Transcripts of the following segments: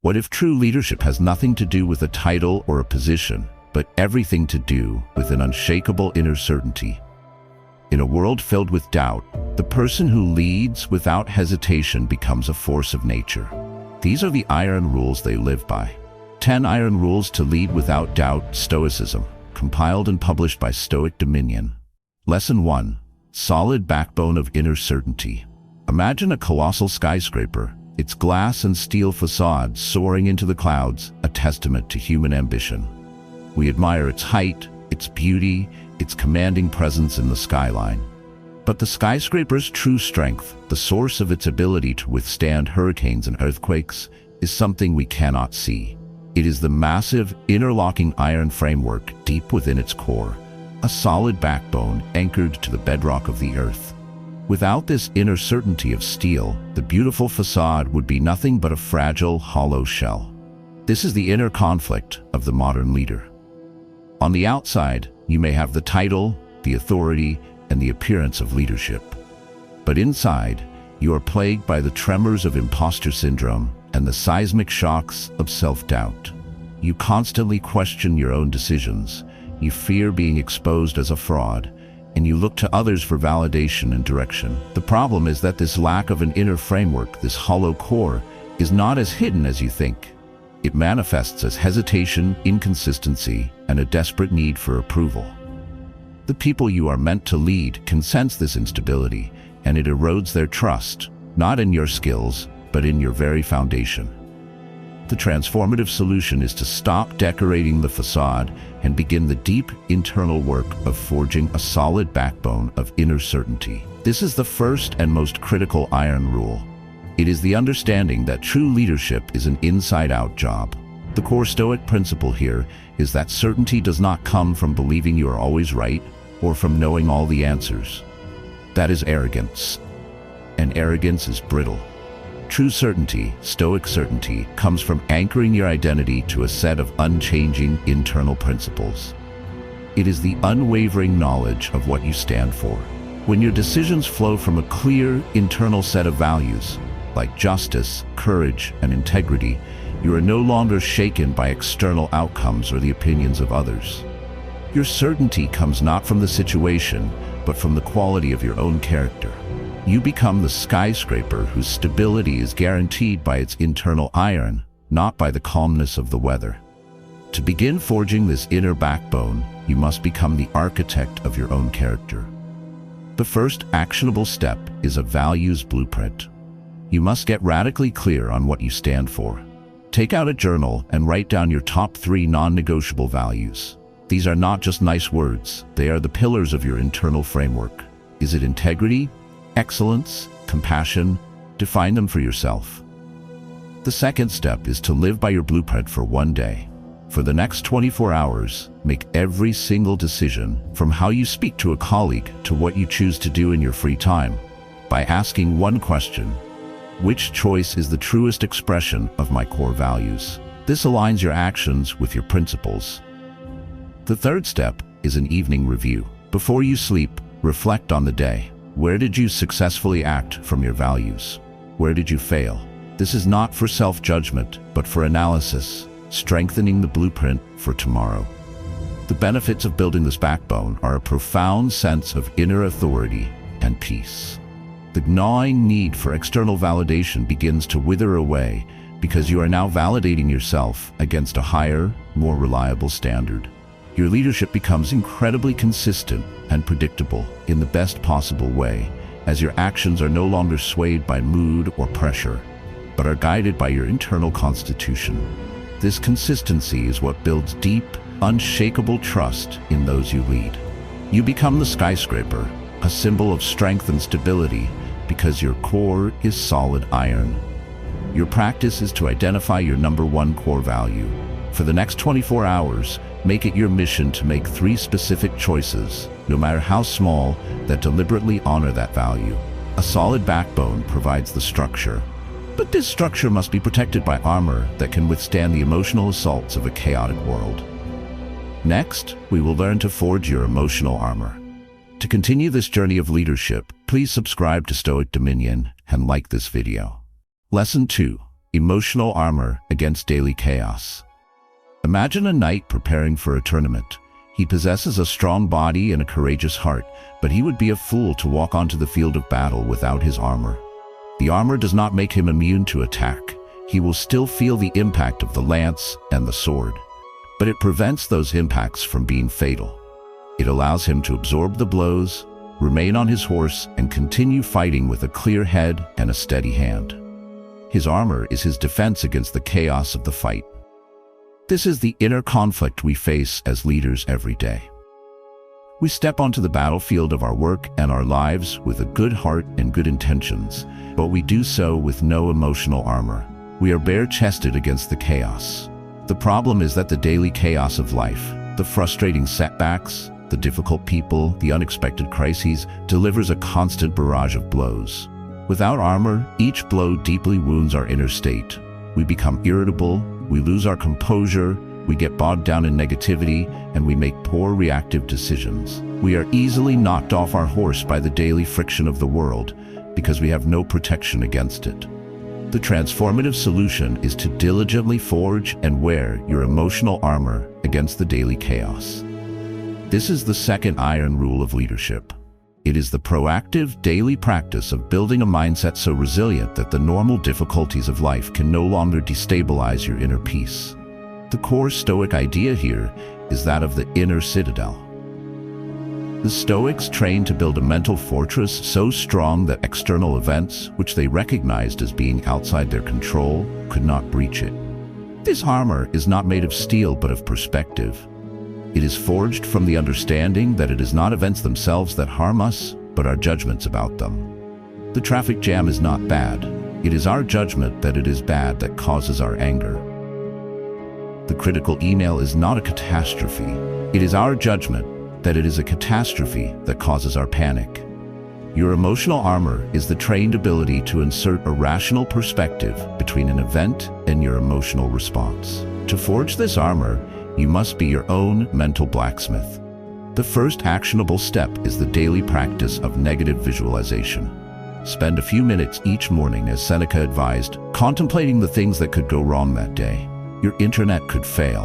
What if true leadership has nothing to do with a title or a position, but everything to do with an unshakable inner certainty? In a world filled with doubt, the person who leads without hesitation becomes a force of nature. These are the iron rules they live by. 10 Iron Rules to Lead Without Doubt, Stoicism, compiled and published by Stoic Dominion. Lesson 1. Solid backbone of inner certainty. Imagine a colossal skyscraper, its glass and steel facade soaring into the clouds, a testament to human ambition. We admire its height, its beauty, its commanding presence in the skyline. But the skyscraper's true strength, the source of its ability to withstand hurricanes and earthquakes, is something we cannot see. It is the massive, interlocking iron framework deep within its core, a solid backbone anchored to the bedrock of the earth. Without this inner certainty of steel, the beautiful facade would be nothing but a fragile, hollow shell. This is the inner conflict of the modern leader. On the outside, you may have the title, the authority, and the appearance of leadership. But inside, you are plagued by the tremors of imposter syndrome and the seismic shocks of self-doubt. You constantly question your own decisions, you fear being exposed as a fraud, and you look to others for validation and direction. The problem is that this lack of an inner framework, this hollow core, is not as hidden as you think. It manifests as hesitation, inconsistency, and a desperate need for approval. The people you are meant to lead can sense this instability, and it erodes their trust, not in your skills, but in your very foundation. The transformative solution is to stop decorating the facade and begin the deep internal work of forging a solid backbone of inner certainty. This is the first and most critical iron rule. It is the understanding that true leadership is an inside-out job. The core Stoic principle here is that certainty does not come from believing you are always right or from knowing all the answers. That is arrogance, and arrogance is brittle. True certainty, Stoic certainty, comes from anchoring your identity to a set of unchanging internal principles. It is the unwavering knowledge of what you stand for. When your decisions flow from a clear internal set of values, like justice, courage, and integrity, you are no longer shaken by external outcomes or the opinions of others. Your certainty comes not from the situation, but from the quality of your own character. You become the skyscraper whose stability is guaranteed by its internal iron, not by the calmness of the weather. To begin forging this inner backbone, you must become the architect of your own character. The first actionable step is a values blueprint. You must get radically clear on what you stand for. Take out a journal and write down your top 3 non-negotiable values. These are not just nice words, they are the pillars of your internal framework. Is it integrity? Excellence, compassion? Define them for yourself. The second step is to live by your blueprint for one day. For the next 24 hours, make every single decision, from how you speak to a colleague to what you choose to do in your free time, by asking one question: which choice is the truest expression of my core values? This aligns your actions with your principles. The third step is an evening review. Before you sleep, reflect on the day. Where did you successfully act from your values? Where did you fail? This is not for self-judgment, but for analysis, strengthening the blueprint for tomorrow. The benefits of building this backbone are a profound sense of inner authority and peace. The gnawing need for external validation begins to wither away because you are now validating yourself against a higher, more reliable standard. Your leadership becomes incredibly consistent and predictable in the best possible way, as your actions are no longer swayed by mood or pressure, but are guided by your internal constitution. This consistency is what builds deep, unshakable trust in those you lead. You become the skyscraper, a symbol of strength and stability, because your core is solid iron. Your practice is to identify your number 1 core value. For the next 24 hours, make it your mission to make 3 specific choices, no matter how small, that deliberately honor that value. A solid backbone provides the structure, but this structure must be protected by armor that can withstand the emotional assaults of a chaotic world. Next, we will learn to forge your emotional armor. To continue this journey of leadership, please subscribe to Stoic Dominion and like this video. Lesson 2. Emotional armor against daily chaos. Imagine a knight preparing for a tournament. He possesses a strong body and a courageous heart, but he would be a fool to walk onto the field of battle without his armor. The armor does not make him immune to attack. He will still feel the impact of the lance and the sword, but it prevents those impacts from being fatal. It allows him to absorb the blows, remain on his horse, and continue fighting with a clear head and a steady hand. His armor is his defense against the chaos of the fight. This is the inner conflict we face as leaders every day. We step onto the battlefield of our work and our lives with a good heart and good intentions, but we do so with no emotional armor. We are bare-chested against the chaos. The problem is that the daily chaos of life, the frustrating setbacks, the difficult people, the unexpected crises, delivers a constant barrage of blows. Without armor, each blow deeply wounds our inner state. We become irritable, we lose our composure, we get bogged down in negativity, and we make poor reactive decisions. We are easily knocked off our horse by the daily friction of the world because we have no protection against it. The transformative solution is to diligently forge and wear your emotional armor against the daily chaos. This is the second iron rule of leadership. It is the proactive, daily practice of building a mindset so resilient that the normal difficulties of life can no longer destabilize your inner peace. The core Stoic idea here is that of the inner citadel. The Stoics trained to build a mental fortress so strong that external events, which they recognized as being outside their control, could not breach it. This armor is not made of steel but of perspective. It is forged from the understanding that it is not events themselves that harm us, but our judgments about them. The traffic jam is not bad. It is our judgment that it is bad that causes our anger. The critical email is not a catastrophe. It is our judgment that it is a catastrophe that causes our panic. Your emotional armor is the trained ability to insert a rational perspective between an event and your emotional response. To forge this armor, you must be your own mental blacksmith. The first actionable step is the daily practice of negative visualization. Spend a few minutes each morning, as Seneca advised, contemplating the things that could go wrong that day. Your internet could fail.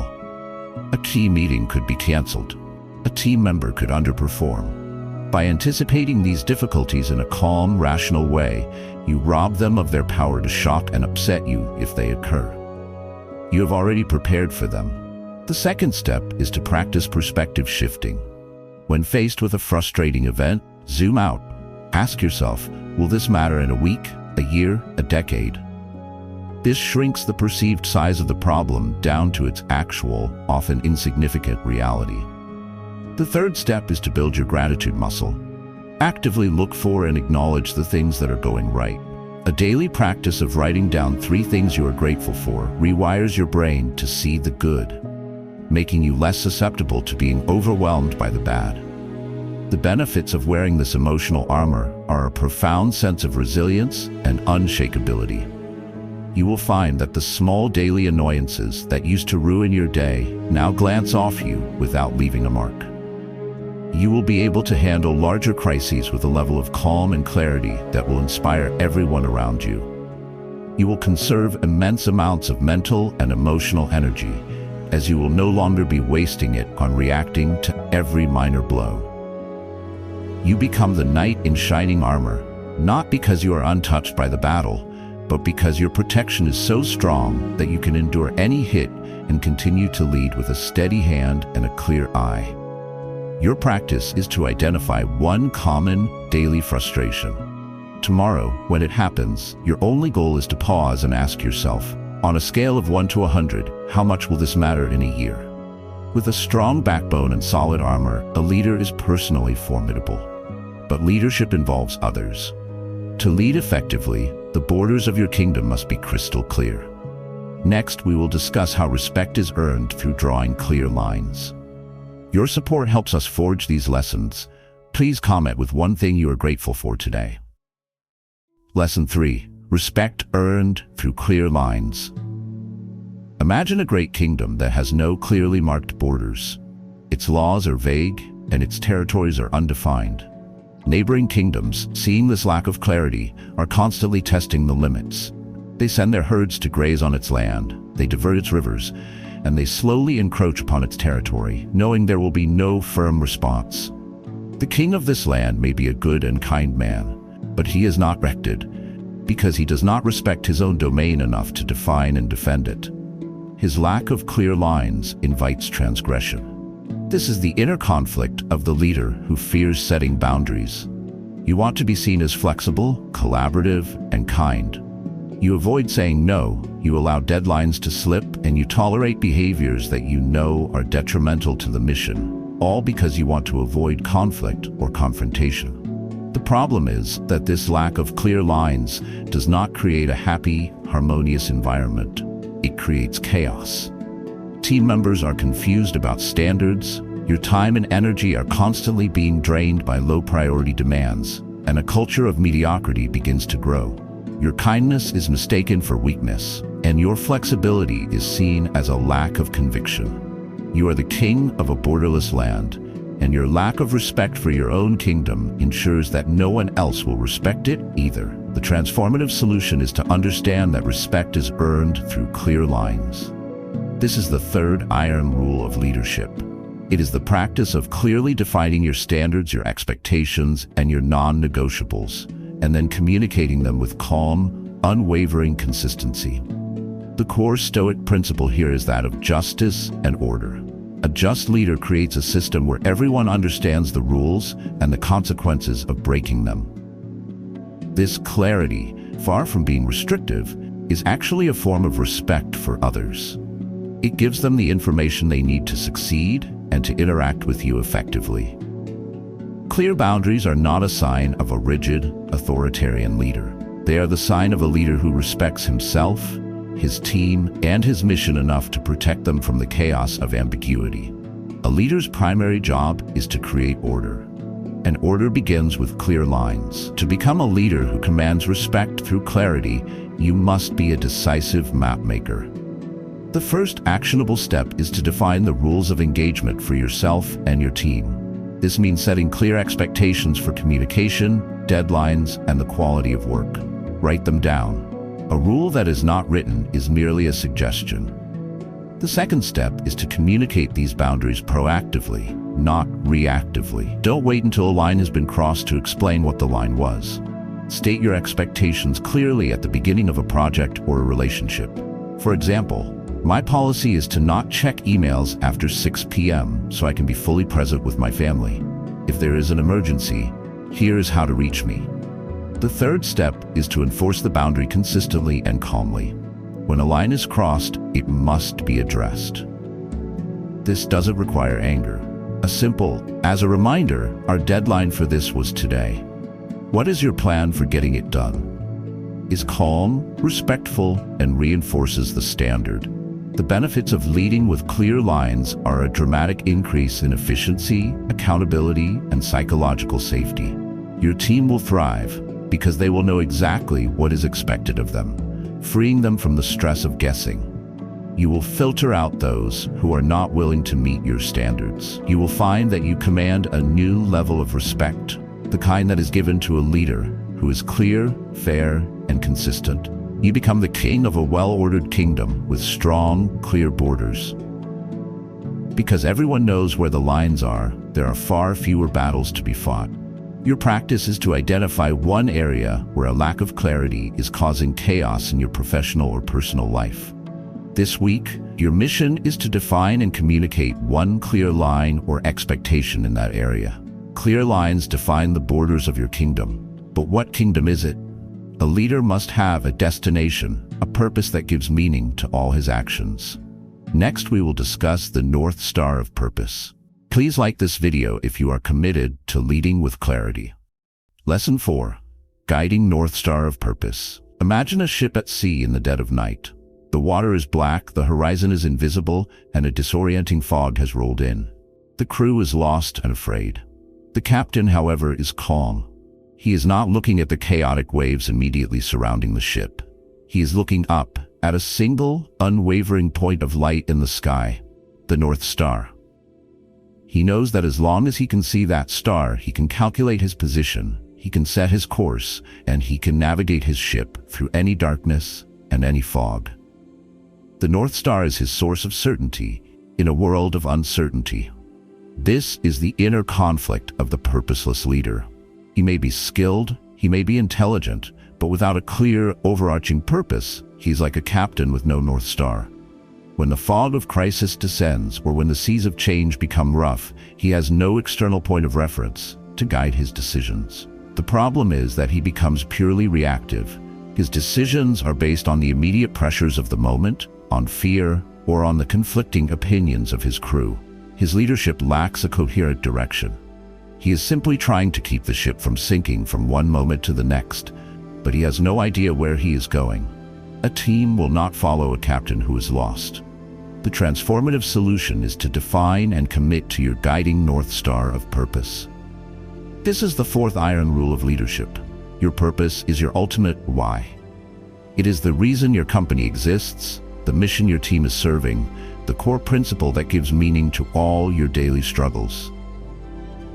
A key meeting could be canceled. A team member could underperform. By anticipating these difficulties in a calm, rational way, you rob them of their power to shock and upset you if they occur. You have already prepared for them. The second step is to practice perspective shifting. When faced with a frustrating event, zoom out. Ask yourself, will this matter in a week, a year, a decade? This shrinks the perceived size of the problem down to its actual, often insignificant reality. The third step is to build your gratitude muscle. Actively look for and acknowledge the things that are going right. A daily practice of writing down 3 things you are grateful for rewires your brain to see the good, making you less susceptible to being overwhelmed by the bad. The benefits of wearing this emotional armor are a profound sense of resilience and unshakability. You will find that the small daily annoyances that used to ruin your day now glance off you without leaving a mark. You will be able to handle larger crises with a level of calm and clarity that will inspire everyone around you. You will conserve immense amounts of mental and emotional energy, as you will no longer be wasting it on reacting to every minor blow. You become the knight in shining armor, not because you are untouched by the battle, but because your protection is so strong that you can endure any hit and continue to lead with a steady hand and a clear eye. Your practice is to identify one common daily frustration. Tomorrow, when it happens, your only goal is to pause and ask yourself, on a scale of 1 to 100, how much will this matter in a year? With a strong backbone and solid armor, a leader is personally formidable. But leadership involves others. To lead effectively, the borders of your kingdom must be crystal clear. Next, we will discuss how respect is earned through drawing clear lines. Your support helps us forge these lessons. Please comment with one thing you are grateful for today. Lesson 3. Respect earned through clear lines. Imagine a great kingdom that has no clearly marked borders. Its laws are vague, and its territories are undefined. Neighboring kingdoms, seeing this lack of clarity, are constantly testing the limits. They send their herds to graze on its land, they divert its rivers, and they slowly encroach upon its territory, knowing there will be no firm response. The king of this land may be a good and kind man, but he is not respected because he does not respect his own domain enough to define and defend it. His lack of clear lines invites transgression. This is the inner conflict of the leader who fears setting boundaries. You want to be seen as flexible, collaborative, and kind. You avoid saying no, you allow deadlines to slip, and you tolerate behaviors that you know are detrimental to the mission, all because you want to avoid conflict or confrontation. The problem is that this lack of clear lines does not create a happy, harmonious environment. It creates chaos. Team members are confused about standards, your time and energy are constantly being drained by low-priority demands, and a culture of mediocrity begins to grow. Your kindness is mistaken for weakness, and your flexibility is seen as a lack of conviction. You are the king of a borderless land, and your lack of respect for your own kingdom ensures that no one else will respect it either. The transformative solution is to understand that respect is earned through clear lines. This is the third iron rule of leadership. It is the practice of clearly defining your standards, your expectations, and your non-negotiables, and then communicating them with calm, unwavering consistency. The core Stoic principle here is that of justice and order. A just leader creates a system where everyone understands the rules and the consequences of breaking them. This clarity, far from being restrictive, is actually a form of respect for others. It gives them the information they need to succeed and to interact with you effectively. Clear boundaries are not a sign of a rigid, authoritarian leader. They are the sign of a leader who respects himself, his team, and his mission enough to protect them from the chaos of ambiguity. A leader's primary job is to create order. And order begins with clear lines. To become a leader who commands respect through clarity, you must be a decisive mapmaker. The first actionable step is to define the rules of engagement for yourself and your team. This means setting clear expectations for communication, deadlines, and the quality of work. Write them down. A rule that is not written is merely a suggestion. The second step is to communicate these boundaries proactively, not reactively. Don't wait until a line has been crossed to explain what the line was. State your expectations clearly at the beginning of a project or a relationship. For example, my policy is to not check emails after 6 p.m. so I can be fully present with my family. If there is an emergency, here is how to reach me. The third step is to enforce the boundary consistently and calmly. When a line is crossed, it must be addressed. This doesn't require anger. A simple, as a reminder, our deadline for this was today. What is your plan for getting it done? Is calm, respectful, and reinforces the standard. The benefits of leading with clear lines are a dramatic increase in efficiency, accountability, and psychological safety. Your team will thrive because they will know exactly what is expected of them, freeing them from the stress of guessing. You will filter out those who are not willing to meet your standards. You will find that you command a new level of respect, the kind that is given to a leader who is clear, fair, and consistent. You become the king of a well-ordered kingdom with strong, clear borders. Because everyone knows where the lines are, there are far fewer battles to be fought. Your practice is to identify one area where a lack of clarity is causing chaos in your professional or personal life. This week, your mission is to define and communicate one clear line or expectation in that area. Clear lines define the borders of your kingdom. But what kingdom is it? A leader must have a destination, a purpose that gives meaning to all his actions. Next, we will discuss the North Star of purpose. Please like this video if you are committed to leading with clarity. Lesson 4. Guiding North Star of Purpose. Imagine a ship at sea in the dead of night. The water is black, the horizon is invisible, and a disorienting fog has rolled in. The crew is lost and afraid. The captain, however, is calm. He is not looking at the chaotic waves immediately surrounding the ship. He is looking up at a single, unwavering point of light in the sky, the North Star. He knows that as long as he can see that star, he can calculate his position, he can set his course, and he can navigate his ship through any darkness, and any fog. The North Star is his source of certainty in a world of uncertainty. This is the inner conflict of the purposeless leader. He may be skilled, he may be intelligent, but without a clear, overarching purpose, he's like a captain with no North Star. When the fog of crisis descends, or when the seas of change become rough, he has no external point of reference to guide his decisions. The problem is that he becomes purely reactive. His decisions are based on the immediate pressures of the moment, on fear, or on the conflicting opinions of his crew. His leadership lacks a coherent direction. He is simply trying to keep the ship from sinking from one moment to the next, but he has no idea where he is going. A team will not follow a captain who is lost. The transformative solution is to define and commit to your guiding North Star of purpose. This is the fourth iron rule of leadership. Your purpose is your ultimate why. It is the reason your company exists, the mission your team is serving, the core principle that gives meaning to all your daily struggles.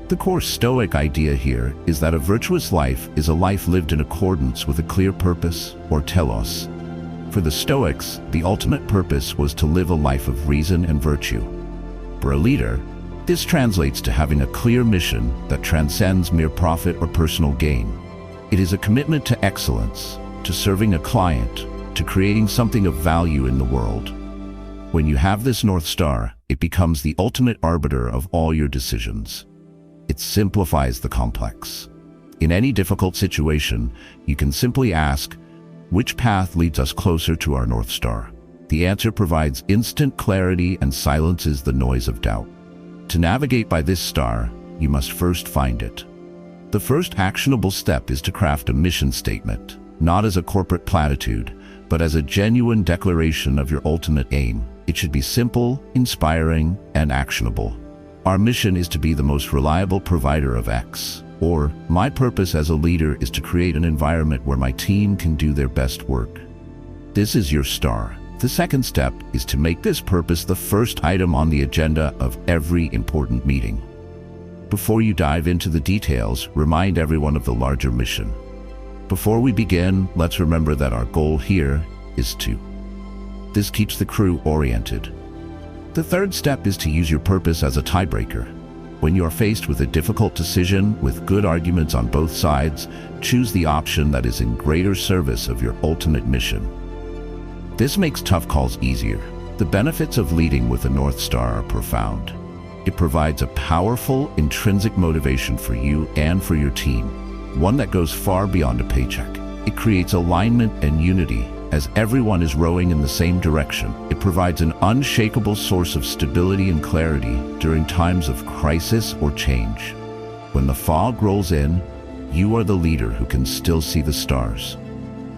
The core Stoic idea here is that a virtuous life is a life lived in accordance with a clear purpose, or telos. For the Stoics, the ultimate purpose was to live a life of reason and virtue. For a leader, this translates to having a clear mission that transcends mere profit or personal gain. It is a commitment to excellence, to serving a client, to creating something of value in the world. When you have this North Star, it becomes the ultimate arbiter of all your decisions. It simplifies the complex. In any difficult situation, you can simply ask, which path leads us closer to our North Star? The answer provides instant clarity and silences the noise of doubt. To navigate by this star, you must first find it. The first actionable step is to craft a mission statement, not as a corporate platitude, but as a genuine declaration of your ultimate aim. It should be simple, inspiring, and actionable. Our mission is to be the most reliable provider of X. Or, my purpose as a leader is to create an environment where my team can do their best work. This is your star. The second step is to make this purpose the first item on the agenda of every important meeting. Before you dive into the details, remind everyone of the larger mission. Before we begin, let's remember that our goal here is to. This keeps the crew oriented. The third step is to use your purpose as a tiebreaker. When you are faced with a difficult decision with good arguments on both sides, choose the option that is in greater service of your ultimate mission. This makes tough calls easier. The benefits of leading with a North Star are profound. It provides a powerful, intrinsic motivation for you and for your team, one that goes far beyond a paycheck. It creates alignment and unity. As everyone is rowing in the same direction, it provides an unshakable source of stability and clarity during times of crisis or change. When the fog rolls in, you are the leader who can still see the stars.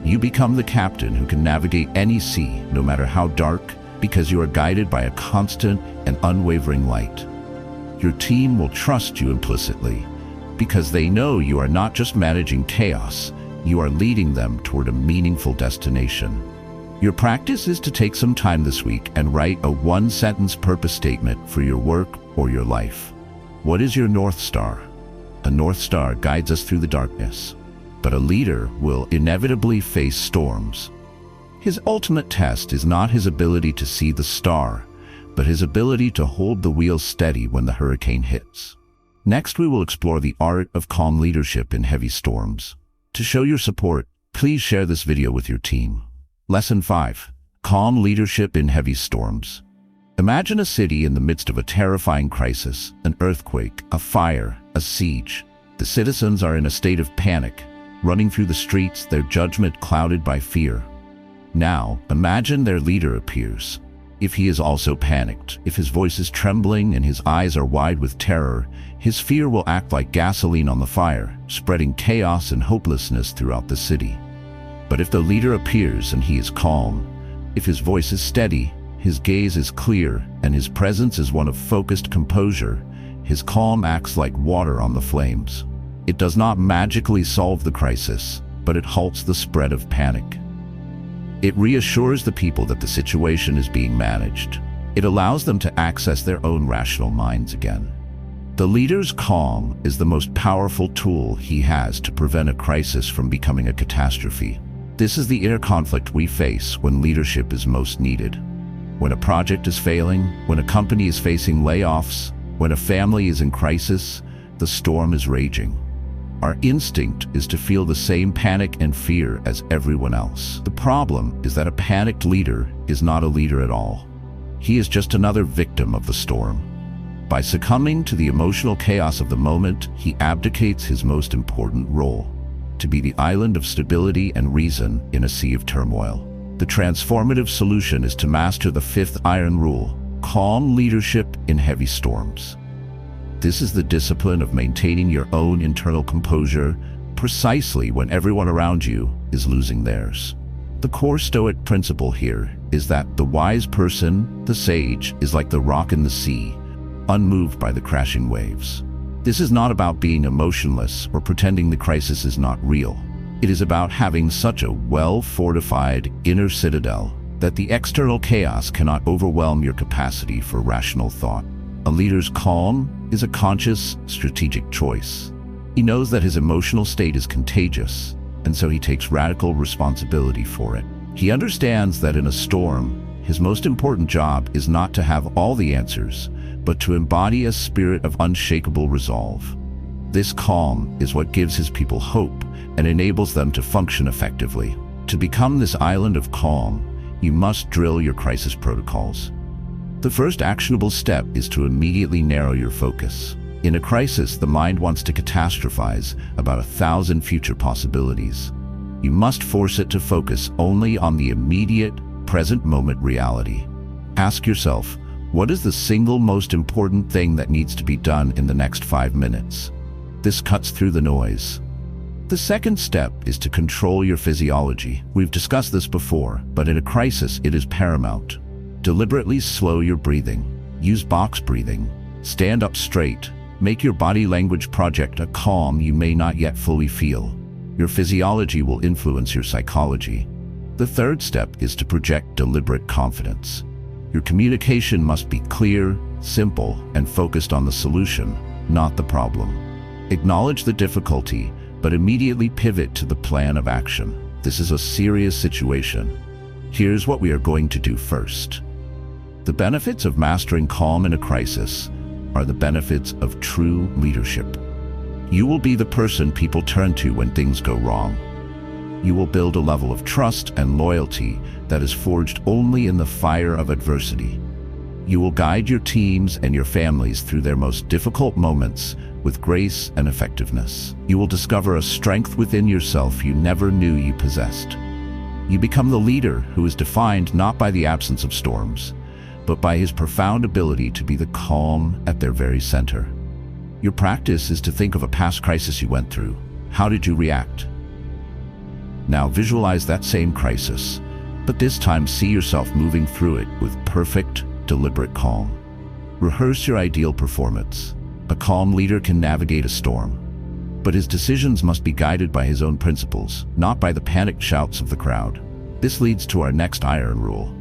You become the captain who can navigate any sea, no matter how dark, because you are guided by a constant and unwavering light. Your team will trust you implicitly, because they know you are not just managing chaos, you are leading them toward a meaningful destination. Your practice is to take some time this week and write a one-sentence purpose statement for your work or your life. What is your North Star? A North Star guides us through the darkness, but a leader will inevitably face storms. His ultimate test is not his ability to see the star, but his ability to hold the wheel steady when the hurricane hits. Next, we will explore the art of calm leadership in heavy storms. To show your support, please share this video with your team. Lesson 5. Calm leadership in heavy storms. Imagine a city in the midst of a terrifying crisis, an earthquake, a fire, a siege. The citizens are in a state of panic, running through the streets, their judgment clouded by fear. Now, imagine their leader appears. If he is also panicked, if his voice is trembling and his eyes are wide with terror, his fear will act like gasoline on the fire, spreading chaos and hopelessness throughout the city. But if the leader appears and he is calm, if his voice is steady, his gaze is clear, and his presence is one of focused composure, his calm acts like water on the flames. It does not magically solve the crisis, but it halts the spread of panic. It reassures the people that the situation is being managed. It allows them to access their own rational minds again. The leader's calm is the most powerful tool he has to prevent a crisis from becoming a catastrophe. This is the inner conflict we face when leadership is most needed. When a project is failing, when a company is facing layoffs, when a family is in crisis, the storm is raging. Our instinct is to feel the same panic and fear as everyone else. The problem is that a panicked leader is not a leader at all. He is just another victim of the storm. By succumbing to the emotional chaos of the moment, he abdicates his most important role: to be the island of stability and reason in a sea of turmoil. The transformative solution is to master the fifth iron rule: calm leadership in heavy storms. This is the discipline of maintaining your own internal composure precisely when everyone around you is losing theirs. The core Stoic principle here is that the wise person, the sage, is like the rock in the sea, unmoved by the crashing waves. This is not about being emotionless or pretending the crisis is not real. It is about having such a well-fortified inner citadel that the external chaos cannot overwhelm your capacity for rational thought. A leader's calm is a conscious, strategic choice. He knows that his emotional state is contagious, and so he takes radical responsibility for it. He understands that in a storm, his most important job is not to have all the answers, but to embody a spirit of unshakable resolve. This calm is what gives his people hope and enables them to function effectively. To become this island of calm, you must drill your crisis protocols. The first actionable step is to immediately narrow your focus. In a crisis, the mind wants to catastrophize about 1,000 future possibilities. You must force it to focus only on the immediate, present moment reality. Ask yourself, what is the single most important thing that needs to be done in the next 5 minutes? This cuts through the noise. The second step is to control your physiology. We've discussed this before, but in a crisis, it is paramount. Deliberately slow your breathing. Use box breathing. Stand up straight. Make your body language project a calm you may not yet fully feel. Your physiology will influence your psychology. The third step is to project deliberate confidence. Your communication must be clear, simple, and focused on the solution, not the problem. Acknowledge the difficulty, but immediately pivot to the plan of action. This is a serious situation. Here's what we are going to do first. The benefits of mastering calm in a crisis are the benefits of true leadership. You will be the person people turn to when things go wrong. You will build a level of trust and loyalty that is forged only in the fire of adversity. You will guide your teams and your families through their most difficult moments with grace and effectiveness. You will discover a strength within yourself you never knew you possessed. You become the leader who is defined not by the absence of storms, but by his profound ability to be the calm at their very center. Your practice is to think of a past crisis you went through. How did you react? Now visualize that same crisis, but this time see yourself moving through it with perfect, deliberate calm. Rehearse your ideal performance. A calm leader can navigate a storm, but his decisions must be guided by his own principles, not by the panicked shouts of the crowd. This leads to our next iron rule.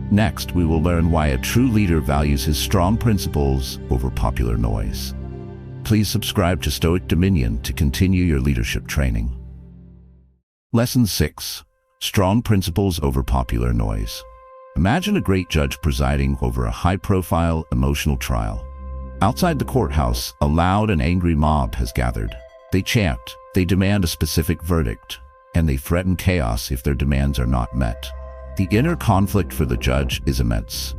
Next, we will learn why a true leader values his strong principles over popular noise. Please subscribe to Stoic Dominion to continue your leadership training. Lesson 6. Strong principles over popular noise. Imagine a great judge presiding over a high-profile, emotional trial. Outside the courthouse, a loud and angry mob has gathered. They chant, they demand a specific verdict, and they threaten chaos if their demands are not met. The inner conflict for the judge is immense.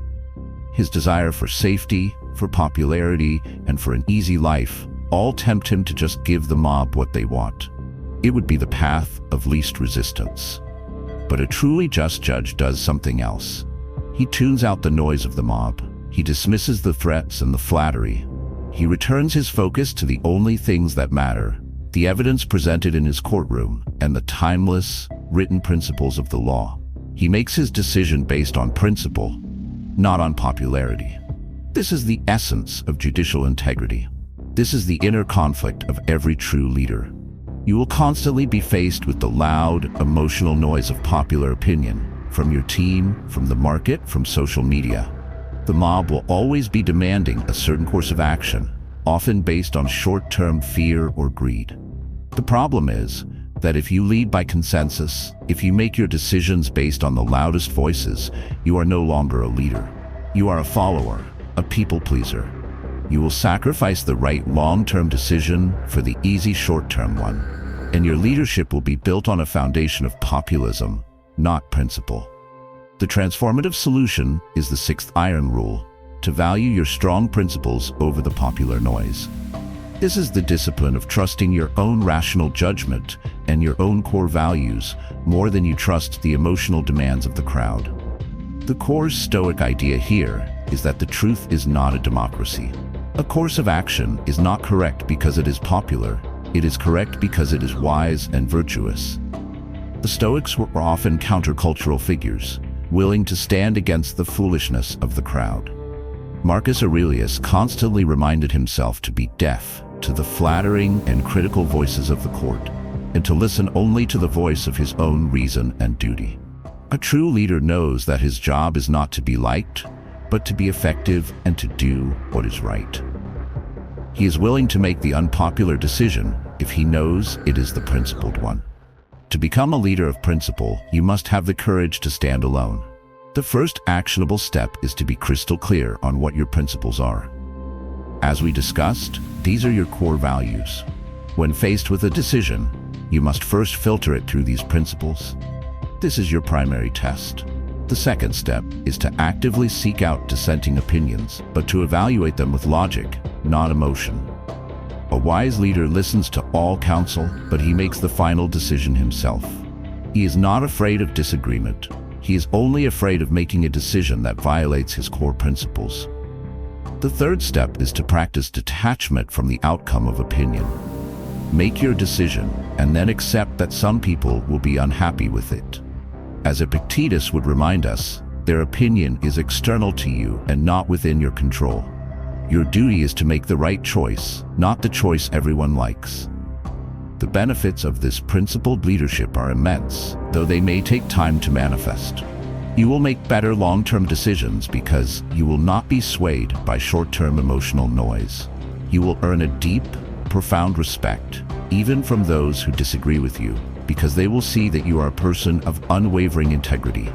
His desire for safety, for popularity, and for an easy life all tempt him to just give the mob what they want. It would be the path of least resistance. But a truly just judge does something else. He tunes out the noise of the mob. He dismisses the threats and the flattery. He returns his focus to the only things that matter: the evidence presented in his courtroom and the timeless, written principles of the law. He makes his decision based on principle, not on popularity. This is the essence of judicial integrity. This is the inner conflict of every true leader. You will constantly be faced with the loud, emotional noise of popular opinion, from your team, from the market, from social media. The mob will always be demanding a certain course of action, often based on short-term fear or greed. The problem is, that if you lead by consensus, if you make your decisions based on the loudest voices, you are no longer a leader. You are a follower, a people pleaser. You will sacrifice the right long-term decision for the easy short-term one. And your leadership will be built on a foundation of populism, not principle. The transformative solution is the sixth iron rule, to value your strong principles over the popular noise. This is the discipline of trusting your own rational judgment and your own core values more than you trust the emotional demands of the crowd. The core Stoic idea here is that the truth is not a democracy. A course of action is not correct because it is popular. It is correct because it is wise and virtuous. The Stoics were often countercultural figures, willing to stand against the foolishness of the crowd. Marcus Aurelius constantly reminded himself to be deaf to the flattering and critical voices of the court, and to listen only to the voice of his own reason and duty. A true leader knows that his job is not to be liked, but to be effective and to do what is right. He is willing to make the unpopular decision if he knows it is the principled one. To become a leader of principle, you must have the courage to stand alone. The first actionable step is to be crystal clear on what your principles are. As we discussed, these are your core values. When faced with a decision, you must first filter it through these principles. This is your primary test. The second step is to actively seek out dissenting opinions, but to evaluate them with logic, not emotion. A wise leader listens to all counsel, but he makes the final decision himself. He is not afraid of disagreement. He is only afraid of making a decision that violates his core principles. The third step is to practice detachment from the outcome of opinion. Make your decision and then accept that some people will be unhappy with it. As Epictetus would remind us, their opinion is external to you and not within your control. Your duty is to make the right choice, not the choice everyone likes. The benefits of this principled leadership are immense, though they may take time to manifest. You will make better long-term decisions because you will not be swayed by short-term emotional noise. You will earn a deep, profound respect, even from those who disagree with you, because they will see that you are a person of unwavering integrity.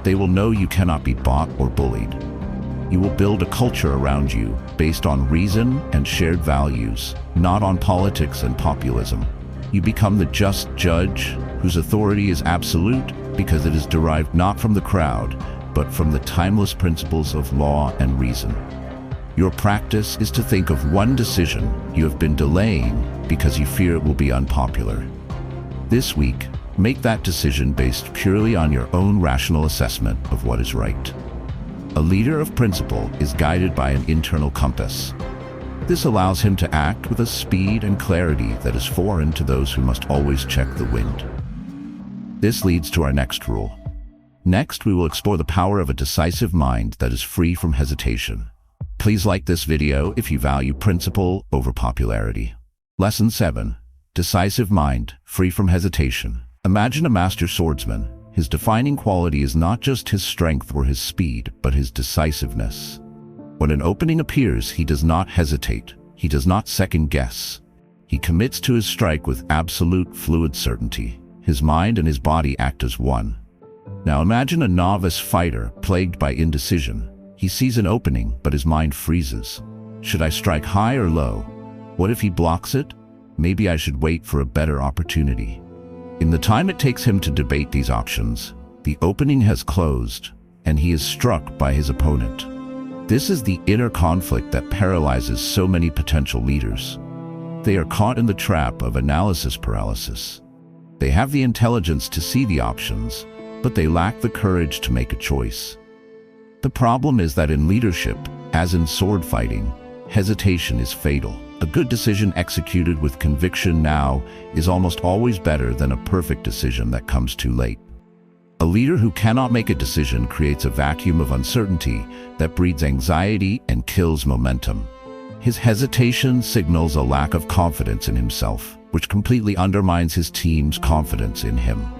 They will know you cannot be bought or bullied. You will build a culture around you based on reason and shared values, not on politics and populism. You become the just judge whose authority is absolute because it is derived not from the crowd, but from the timeless principles of law and reason. Your practice is to think of one decision you have been delaying because you fear it will be unpopular. This week, make that decision based purely on your own rational assessment of what is right. A leader of principle is guided by an internal compass. This allows him to act with a speed and clarity that is foreign to those who must always check the wind. This leads to our next rule. Next, we will explore the power of a decisive mind that is free from hesitation. Please like this video if you value principle over popularity. Lesson 7. Decisive mind, free from hesitation. Imagine a master swordsman. His defining quality is not just his strength or his speed, but his decisiveness. When an opening appears, he does not hesitate. He does not second guess. He commits to his strike with absolute fluid certainty. His mind and his body act as one. Now imagine a novice fighter plagued by indecision. He sees an opening, but his mind freezes. Should I strike high or low? What if he blocks it? Maybe I should wait for a better opportunity. In the time it takes him to debate these options, the opening has closed, and he is struck by his opponent. This is the inner conflict that paralyzes so many potential leaders. They are caught in the trap of analysis paralysis. They have the intelligence to see the options, but they lack the courage to make a choice. The problem is that in leadership, as in sword fighting, hesitation is fatal. A good decision executed with conviction now is almost always better than a perfect decision that comes too late. A leader who cannot make a decision creates a vacuum of uncertainty that breeds anxiety and kills momentum. His hesitation signals a lack of confidence in himself, which completely undermines his team's confidence in him.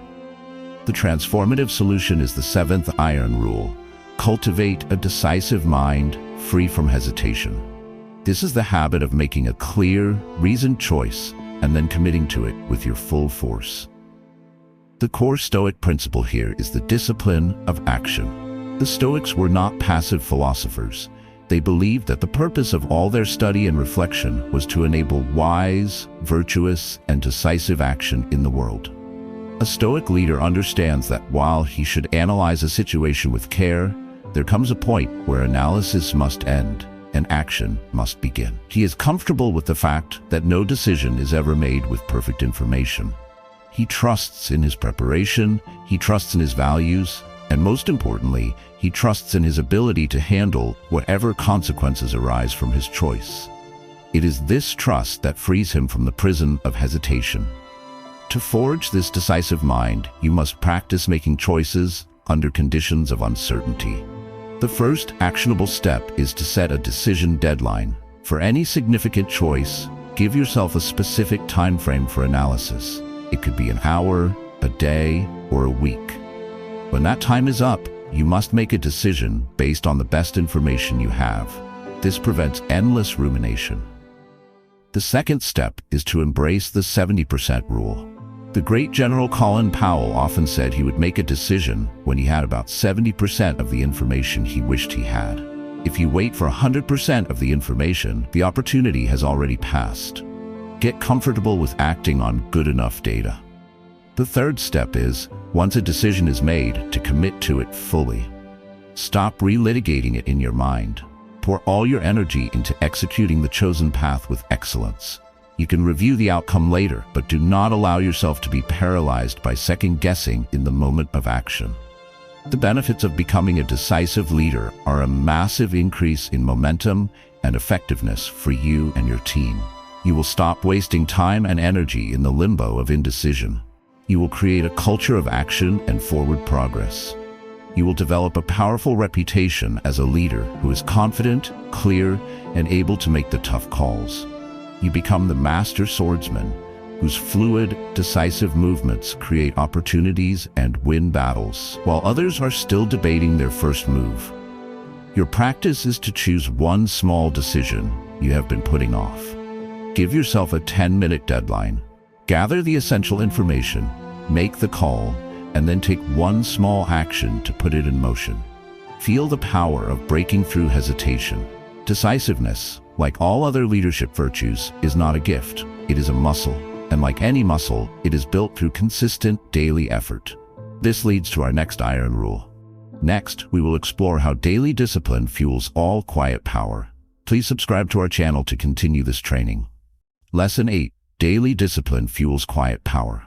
The transformative solution is the seventh iron rule. Cultivate a decisive mind, free from hesitation. This is the habit of making a clear, reasoned choice and then committing to it with your full force. The core Stoic principle here is the discipline of action. The Stoics were not passive philosophers. They believed that the purpose of all their study and reflection was to enable wise, virtuous, and decisive action in the world. A Stoic leader understands that while he should analyze a situation with care, there comes a point where analysis must end and action must begin. He is comfortable with the fact that no decision is ever made with perfect information. He trusts in his preparation, he trusts in his values, and most importantly, he trusts in his ability to handle whatever consequences arise from his choice. It is this trust that frees him from the prison of hesitation. To forge this decisive mind, you must practice making choices under conditions of uncertainty. The first actionable step is to set a decision deadline. For any significant choice, give yourself a specific time frame for analysis. It could be an hour, a day, or a week. When that time is up, you must make a decision based on the best information you have. This prevents endless rumination. The second step is to embrace the 70% rule. The great General Colin Powell often said he would make a decision when he had about 70% of the information he wished he had. If you wait for 100% of the information, the opportunity has already passed. Get comfortable with acting on good enough data. The third step is, once a decision is made, to commit to it fully. Stop relitigating it in your mind. Pour all your energy into executing the chosen path with excellence. You can review the outcome later, but do not allow yourself to be paralyzed by second-guessing in the moment of action. The benefits of becoming a decisive leader are a massive increase in momentum and effectiveness for you and your team. You will stop wasting time and energy in the limbo of indecision. You will create a culture of action and forward progress. You will develop a powerful reputation as a leader who is confident, clear, and able to make the tough calls. You become the master swordsman whose fluid, decisive movements create opportunities and win battles, while others are still debating their first move. Your practice is to choose one small decision you have been putting off. Give yourself a 10-minute deadline. Gather the essential information, make the call, and then take one small action to put it in motion. Feel the power of breaking through hesitation. Decisiveness, like all other leadership virtues, is not a gift. It is a muscle, and like any muscle, it is built through consistent daily effort. This leads to our next iron rule. Next, we will explore how daily discipline fuels all quiet power. Please subscribe to our channel to continue this training. Lesson 8. Daily discipline fuels quiet power.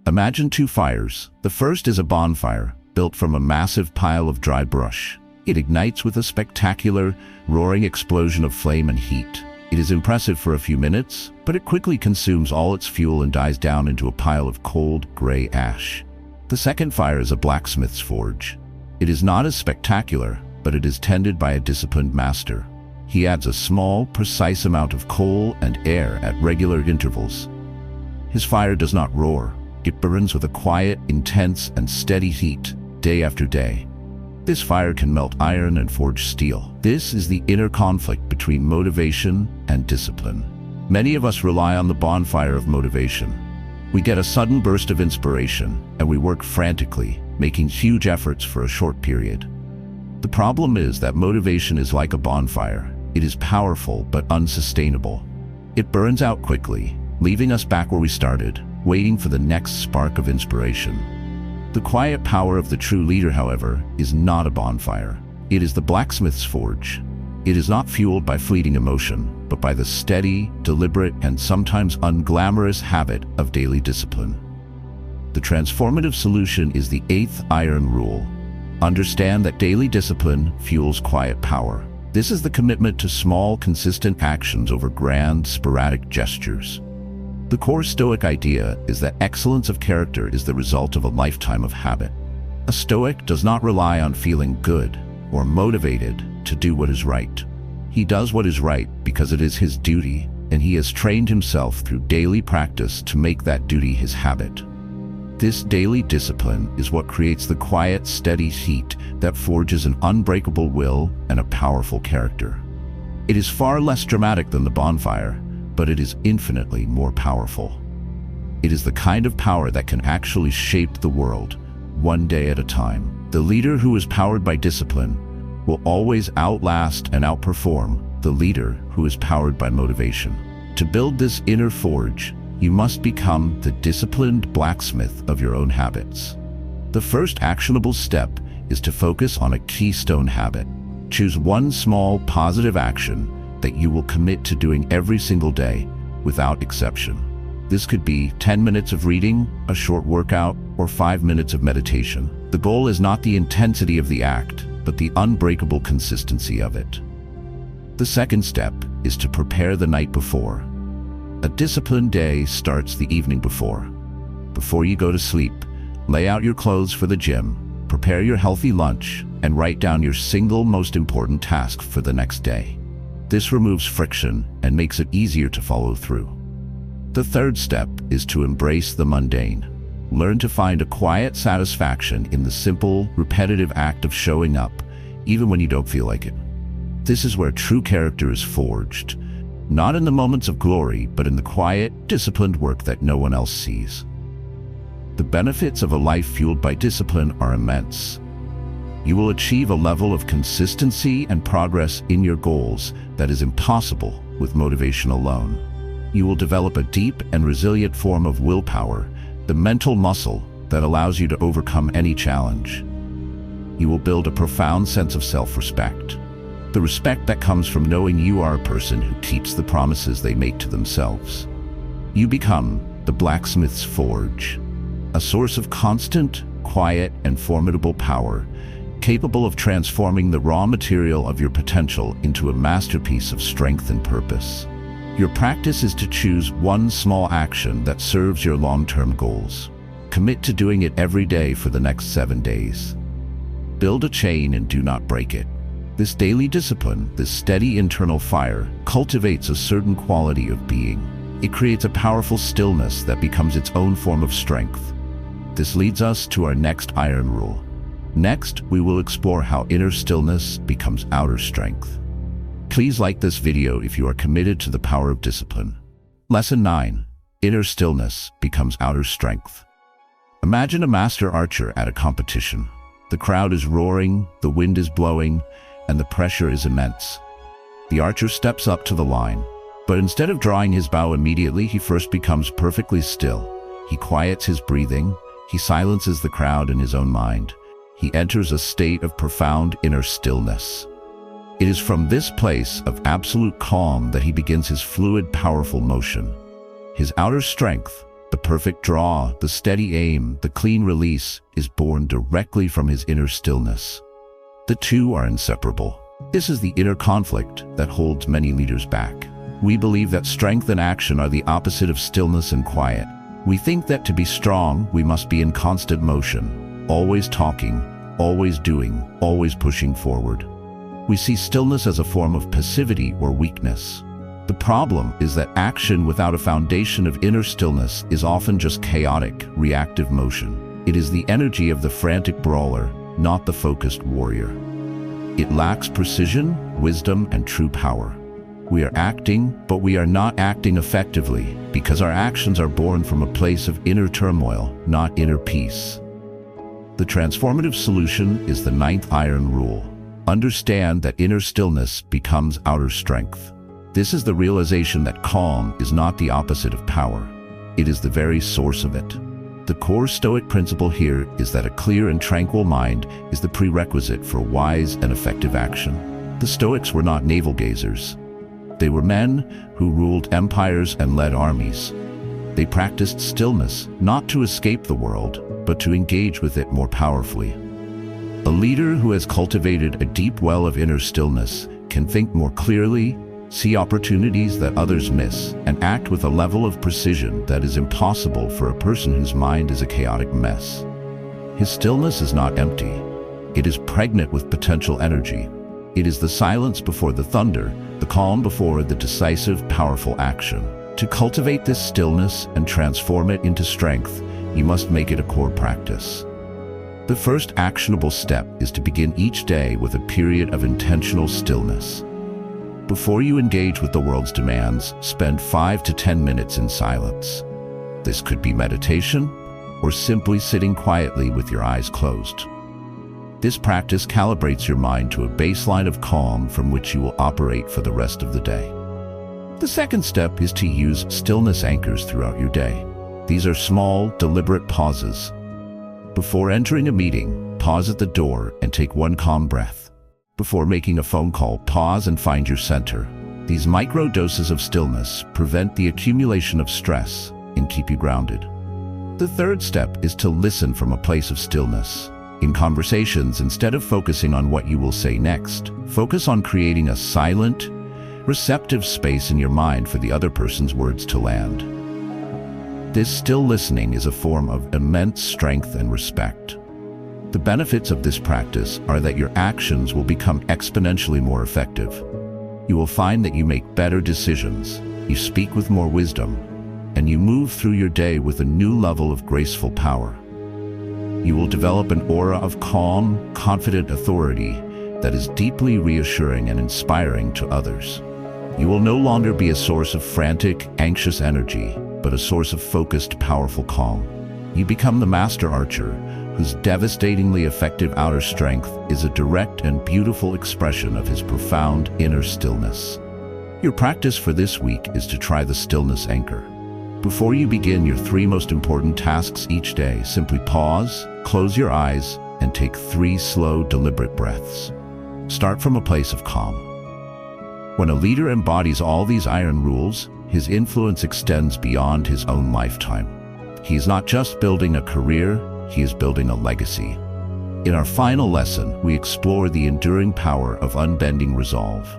Imagine two fires. The first is a bonfire, built from a massive pile of dry brush. It ignites with a spectacular, roaring explosion of flame and heat. It is impressive for a few minutes, but it quickly consumes all its fuel and dies down into a pile of cold, gray ash. The second fire is a blacksmith's forge. It is not as spectacular, but it is tended by a disciplined master. He adds a small, precise amount of coal and air at regular intervals. His fire does not roar. It burns with a quiet, intense, and steady heat, day after day. This fire can melt iron and forge steel. This is the inner conflict between motivation and discipline. Many of us rely on the bonfire of motivation. We get a sudden burst of inspiration, and we work frantically, making huge efforts for a short period. The problem is that motivation is like a bonfire. It is powerful but unsustainable. It burns out quickly, leaving us back where we started, waiting for the next spark of inspiration. The quiet power of the true leader, however, is not a bonfire. It is the blacksmith's forge. It is not fueled by fleeting emotion, but by the steady, deliberate, and sometimes unglamorous habit of daily discipline. The transformative solution is the 8th iron rule. Understand that daily discipline fuels quiet power. This is the commitment to small, consistent actions over grand, sporadic gestures. The core Stoic idea is that excellence of character is the result of a lifetime of habit. A Stoic does not rely on feeling good or motivated to do what is right. He does what is right because it is his duty, and he has trained himself through daily practice to make that duty his habit. This daily discipline is what creates the quiet, steady heat that forges an unbreakable will and a powerful character. It is far less dramatic than the bonfire, but it is infinitely more powerful. It is the kind of power that can actually shape the world, one day at a time. The leader who is powered by discipline will always outlast and outperform the leader who is powered by motivation. To build this inner forge, you must become the disciplined blacksmith of your own habits. The first actionable step is to focus on a keystone habit. Choose one small positive action that you will commit to doing every single day without exception. This could be 10 minutes of reading, a short workout, or 5 minutes of meditation. The goal is not the intensity of the act, but the unbreakable consistency of it. The second step is to prepare the night before. A disciplined day starts the evening before. Before you go to sleep, lay out your clothes for the gym, prepare your healthy lunch, and write down your single most important task for the next day. This removes friction and makes it easier to follow through. The third step is to embrace the mundane. Learn to find a quiet satisfaction in the simple, repetitive act of showing up, even when you don't feel like it. This is where true character is forged, not in the moments of glory, but in the quiet, disciplined work that no one else sees. The benefits of a life fueled by discipline are immense. You will achieve a level of consistency and progress in your goals that is impossible with motivation alone. You will develop a deep and resilient form of willpower, the mental muscle that allows you to overcome any challenge. You will build a profound sense of self-respect, the respect that comes from knowing you are a person who keeps the promises they make to themselves. You become the blacksmith's forge, a source of constant, quiet, and formidable power, capable of transforming the raw material of your potential into a masterpiece of strength and purpose. Your practice is to choose one small action that serves your long-term goals. Commit to doing it every day for the next 7 days. Build a chain and do not break it. This daily discipline, this steady internal fire, cultivates a certain quality of being. It creates a powerful stillness that becomes its own form of strength. This leads us to our next iron rule. Next, we will explore how inner stillness becomes outer strength. Please like this video if you are committed to the power of discipline. Lesson 9. Inner stillness becomes outer strength. Imagine a master archer at a competition. The crowd is roaring, the wind is blowing, and the pressure is immense. The archer steps up to the line, but instead of drawing his bow immediately, he first becomes perfectly still. He quiets his breathing, he silences the crowd in his own mind. He enters a state of profound inner stillness. It is from this place of absolute calm that he begins his fluid, powerful motion. His outer strength, the perfect draw, the steady aim, the clean release, is born directly from his inner stillness. The two are inseparable. This is the inner conflict that holds many leaders back. We believe that strength and action are the opposite of stillness and quiet. We think that to be strong, we must be in constant motion, always talking, always doing, always pushing forward. We see stillness as a form of passivity or weakness. The problem is that action without a foundation of inner stillness is often just chaotic, reactive motion. It is the energy of the frantic brawler, not the focused warrior. It lacks precision, wisdom, and true power. We are acting, but we are not acting effectively because our actions are born from a place of inner turmoil, not inner peace. The transformative solution is the 9th iron rule. Understand that inner stillness becomes outer strength. This is the realization that calm is not the opposite of power. It is the very source of it. The core Stoic principle here is that a clear and tranquil mind is the prerequisite for wise and effective action. The Stoics were not navel-gazers. They were men who ruled empires and led armies. They practiced stillness, not to escape the world, but to engage with it more powerfully. A leader who has cultivated a deep well of inner stillness can think more clearly, see opportunities that others miss, and act with a level of precision that is impossible for a person whose mind is a chaotic mess. His stillness is not empty. It is pregnant with potential energy. It is the silence before the thunder, the calm before the decisive, powerful action. To cultivate this stillness and transform it into strength, you must make it a core practice. The first actionable step is to begin each day with a period of intentional stillness. Before you engage with the world's demands, spend 5 to 10 minutes in silence. This could be meditation, or simply sitting quietly with your eyes closed. This practice calibrates your mind to a baseline of calm from which you will operate for the rest of the day. The second step is to use stillness anchors throughout your day. These are small, deliberate pauses. Before entering a meeting, pause at the door and take one calm breath. Before making a phone call, pause and find your center. These micro doses of stillness prevent the accumulation of stress and keep you grounded. The third step is to listen from a place of stillness. In conversations, instead of focusing on what you will say next, focus on creating a silent, receptive space in your mind for the other person's words to land. This still listening is a form of immense strength and respect. The benefits of this practice are that your actions will become exponentially more effective. You will find that you make better decisions, you speak with more wisdom, and you move through your day with a new level of graceful power. You will develop an aura of calm, confident authority that is deeply reassuring and inspiring to others. You will no longer be a source of frantic, anxious energy, but a source of focused, powerful calm. You become the master archer, whose devastatingly effective outer strength is a direct and beautiful expression of his profound inner stillness. Your practice for this week is to try the stillness anchor. Before you begin your 3 most important tasks each day, simply pause, close your eyes, and take 3 slow, deliberate breaths. Start from a place of calm. When a leader embodies all these iron rules, his influence extends beyond his own lifetime. He is not just building a career, he is building a legacy. In our final lesson, we explore the enduring power of unbending resolve.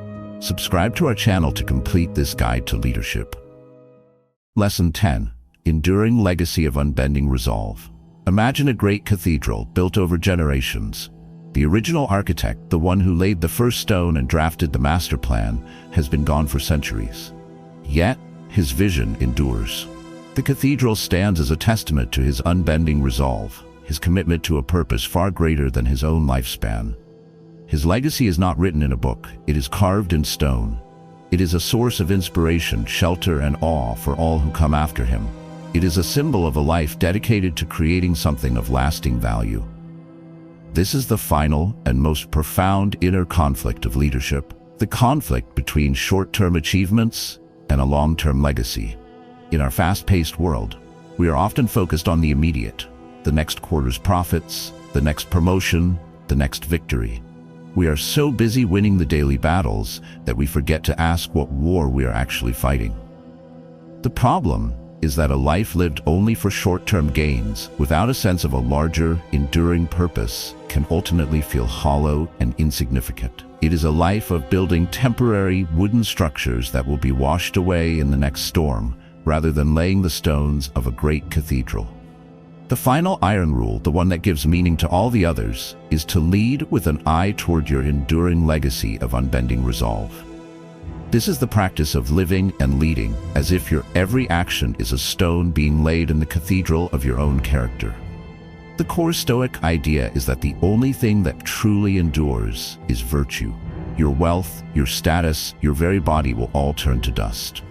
Subscribe to our channel to complete this guide to leadership. Lesson 10. Enduring Legacy of Unbending Resolve. Imagine a great cathedral built over generations. The original architect, the one who laid the first stone and drafted the master plan, has been gone for centuries. Yet, his vision endures. The cathedral stands as a testament to his unbending resolve, his commitment to a purpose far greater than his own lifespan. His legacy is not written in a book, it is carved in stone. It is a source of inspiration, shelter, and awe for all who come after him. It is a symbol of a life dedicated to creating something of lasting value. This is the final and most profound inner conflict of leadership, the conflict between short-term achievements and a long-term legacy. In our fast-paced world, we are often focused on the immediate, the next quarter's profits, the next promotion, the next victory. We are so busy winning the daily battles that we forget to ask what war we are actually fighting. The problem is that a life lived only for short-term gains, without a sense of a larger, enduring purpose, can ultimately feel hollow and insignificant. It is a life of building temporary wooden structures that will be washed away in the next storm, rather than laying the stones of a great cathedral. The final iron rule, the one that gives meaning to all the others, is to lead with an eye toward your enduring legacy of unbending resolve. This is the practice of living and leading as if your every action is a stone being laid in the cathedral of your own character. The core Stoic idea is that the only thing that truly endures is virtue. Your wealth, your status, your very body will all turn to dust.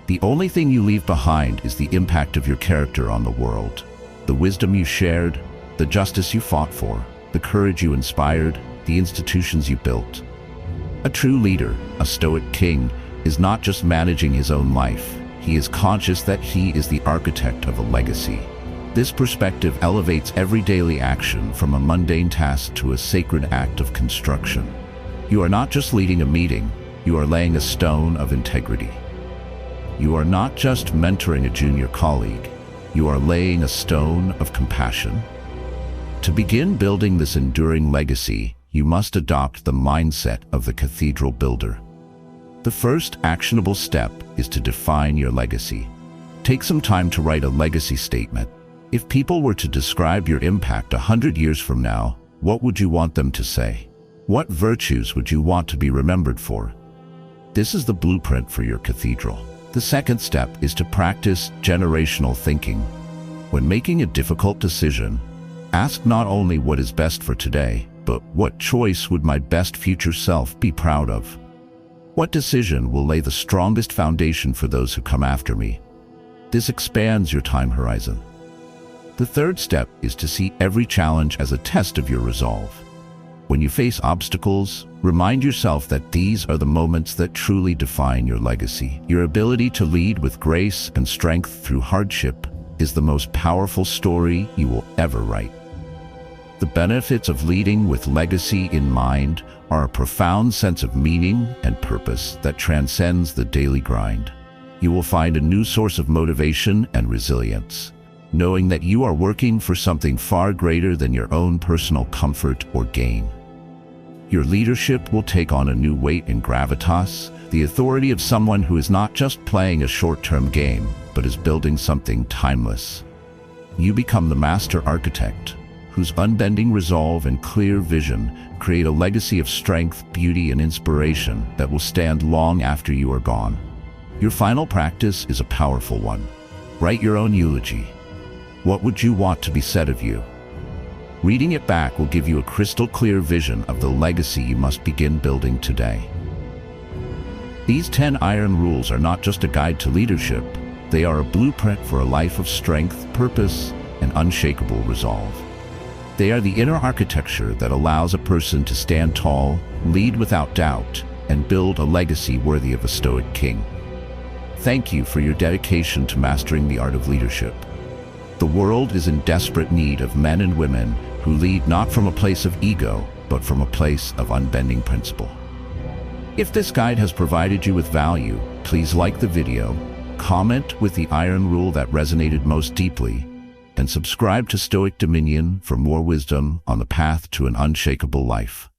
The only thing you leave behind is the impact of your character on the world. The wisdom you shared, the justice you fought for, the courage you inspired, the institutions you built. A true leader, a Stoic king, is not just managing his own life. He is conscious that he is the architect of a legacy. This perspective elevates every daily action from a mundane task to a sacred act of construction. You are not just leading a meeting, you are laying a stone of integrity. You are not just mentoring a junior colleague, you are laying a stone of compassion. To begin building this enduring legacy, you must adopt the mindset of the cathedral builder. The first actionable step is to define your legacy. Take some time to write a legacy statement. If people were to describe your impact 100 years from now, what would you want them to say? What virtues would you want to be remembered for? This is the blueprint for your cathedral. The second step is to practice generational thinking. When making a difficult decision, ask not only what is best for today, but what choice would my best future self be proud of? What decision will lay the strongest foundation for those who come after me? This expands your time horizon. The third step is to see every challenge as a test of your resolve. When you face obstacles, remind yourself that these are the moments that truly define your legacy. Your ability to lead with grace and strength through hardship is the most powerful story you will ever write. The benefits of leading with legacy in mind are a profound sense of meaning and purpose that transcends the daily grind. You will find a new source of motivation and resilience, knowing that you are working for something far greater than your own personal comfort or gain. Your leadership will take on a new weight and gravitas, the authority of someone who is not just playing a short-term game, but is building something timeless. You become the master architect, whose unbending resolve and clear vision create a legacy of strength, beauty, and inspiration that will stand long after you are gone. Your final practice is a powerful one. Write your own eulogy. What would you want to be said of you? Reading it back will give you a crystal clear vision of the legacy you must begin building today. These 10 iron rules are not just a guide to leadership, they are a blueprint for a life of strength, purpose, and unshakable resolve. They are the inner architecture that allows a person to stand tall, lead without doubt, and build a legacy worthy of a Stoic king. Thank you for your dedication to mastering the art of leadership. The world is in desperate need of men and women who lead not from a place of ego, but from a place of unbending principle. If this guide has provided you with value, please like the video, comment with the iron rule that resonated most deeply, and subscribe to Stoic Dominion for more wisdom on the path to an unshakable life.